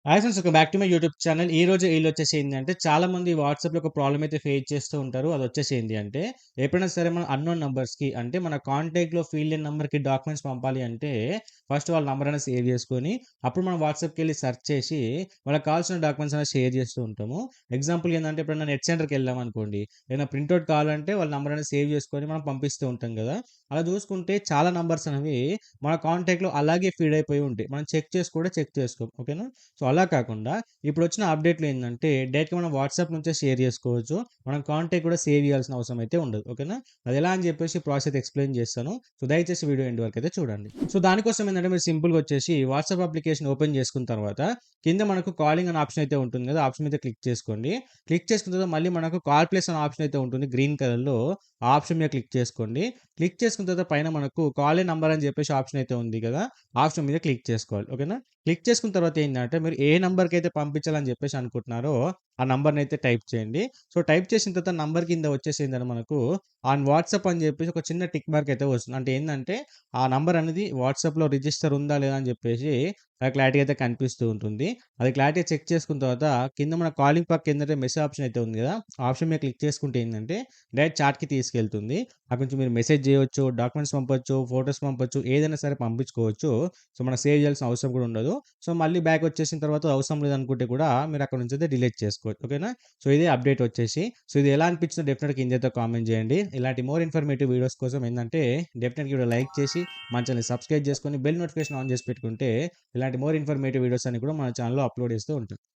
Hi friends, welcome back to my YouTube channel. ఈ రోజు ఈళ్ళొచ్చేసి ఏందంటే, చాలా మంది వాట్సాప్‌లో ఒక ప్రాబ్లమ్ అయితే ఫేస్ చేస్తూ ఉంటారు. అదొచ్చేసి ఏంది అంటే, ఎప్పుడైనా సరే మనం అన్‌నోన్ నంబర్స్‌కి అంటే మన కాంటాక్ట్‌లో ఫీల్డ్ లేని నంబర్‌కి డాక్యుమెంట్స్ పంపాలి అంటే, ఫస్ట్ వాళ్ళ నంబర్ అనేది సేవ్ చేసుకొని, అప్పుడు మనం వాట్సాప్‌కెళ్ళి సెర్చ్ చేసి, వాళ్ళకి కావాల్సిన డాక్యుమెంట్స్ అనేది షేర్ చేస్తూ ఉంటాము. ఎగ్జాంపుల్ ఏందంటే, ఎప్పుడైనా నెట్ సెంటర్‌కెళ్ళామనుకోండి, ఏదైనా ప్రింటౌట్ కావాలంటే వాళ్ళ నంబర్ అనేది సేవ్ చేసుకొని మనం పంపిస్తూ ఉంటాం గదా! అలా చూసుకుంటే చాలా నంబర్స్ అనేవి మన కాంటాక్ట్‌లో అలాగే ఫీడ్ అయిపోయి ఉంటాయి. మనం చెక్ చేసి కూడా చెక్ చేసుకోం. ఓకేనా? సో, అలా కాకుండా ఇప్పుడొచ్చిన అప్‌డేట్‌లో ఏందంటే, డైరెక్ట్‌గా మనం వాట్సాప్ నుంచే షేర్ జేసుకోవచ్చు. మనం కాంటాక్ట్ కూడా సేవ్ జేయాల్సిన అవసరం అయితే ఉండదు. ఓకేనా? అదెలా అని జెప్పేసి ప్రాసెస్ అయితే ఎక్స్‌ప్లెయిన్ జేస్తాను. సో, దయచేసి వీడియో ఎండ్ వరకైతే చూడండి. సో, దానికోసం ఏందంటే మీరు సింపుల్‌గా వచ్చేసి వాట్సాప్ అప్లికేషన్ ఓపెన్ చేసుకున్న తర్వాత కింద మనకు కాలింగ్ అనే ఆప్షన్ అయితే ఉంటుంది గదా! ఆప్షన్ మీద క్లిక్ చేసుకోండి. క్లిక్ చేసుకున్న తర్వాత మళ్ళీ మనకు కాల్ ప్లస్ అనే ఆప్షన్ అయితే ఉంటుంది గ్రీన్ కలర్‌లో. ఆ ఆప్షన్ మీద క్లిక్ చేసుకోండి. క్లిక్ చేసుకున్న తర్వాత పైన మనకు కాల్ ఎ నంబర్ అని జెప్పేసి ఆప్షన్ అయితే ఉంది గదా! ఆప్షన్ మీద క్లిక్ చేసుకోవాలి. ఓకేనా? క్లిక్ చేసుకున్న తర్వాత ఏందంటే, మీరు ఏ నంబర్‌కైతే పంపించాలని జెప్పేసి అనుకుంటున్నారో, ఆ నంబర్‌నైతే టైప్ చేయండి. సో, టైప్ చేసిన తర్వాత నంబర్ కింద వచ్చేసి ఏందంటే మనకు ఆన్ వాట్సాప్ అని జెప్పేసి ఒక చిన్న టిక్ మార్క్ అయితే వస్తుంది. అంటే ఏందంటే, ఆ నంబర్ అనేది వాట్సాప్‌లో రిజిస్టర్ ఉందా లేదా అని జెప్పేసి క్లారిటీగా అయితే కనిపిస్తూ ఉంటుంది. అది క్లారిటీగా చెక్ చేసుకున్న తర్వాత కింద మన కాలింగ్ పక్క ఏందంటే మెసేజ్ ఆప్షన్ అయితే ఉంది గదా! ఆ ఆప్షన్ మీద క్లిక్ చేసుకుంటే ఏందంటే, డైరెక్ట్ చాట్‌కి తీసుకెళ్తుంది. అక్కడి నుంచి మీరు మెసేజ్ జేయొచ్చు, డాక్యుమెంట్స్ పంపొచ్చు, ఫోటోస్ పంపొచ్చు, ఏదైనా సరే పంపించుకోవచ్చు. సో, మనం సేవ్ చేయాల్సిన అవసరం కూడా ఉండదు. సో, మళ్ళీ బ్యాక్ వచ్చేసిన తర్వాత అవసరం లేదనుకుంటే కూడా మీరు అక్కడి నుంచైతే డిలీట్ చేసుకోవచ్చు. ఓకేనా? సో, ఇదే అప్డేట్ వచ్చేసి. సో, ఇది ఎలా అనిపించిందో డెఫినిట్‌గా కిందైతే కామెంట్ చేయండి. ఇలాంటి మోర్ ఇన్ఫర్మేటివ్ వీడియోస్ కోసం ఏందంటే డెఫినిట్‌గా వీడియో లైక్ చేసి మన ఛానెల్‌ని సబ్స్క్రైబ్ చేసుకొని బెల్ నోటిఫికేషన్ ఆన్ చేసి పెట్టుకుంటే ఇలాంటి మోర్ ఇన్ఫర్మేటివ్ వీడియోస్ అన్ని కూడా మన ఛానెల్‌లో అప్‌లోడ్ చేస్తూ ఉంటాం.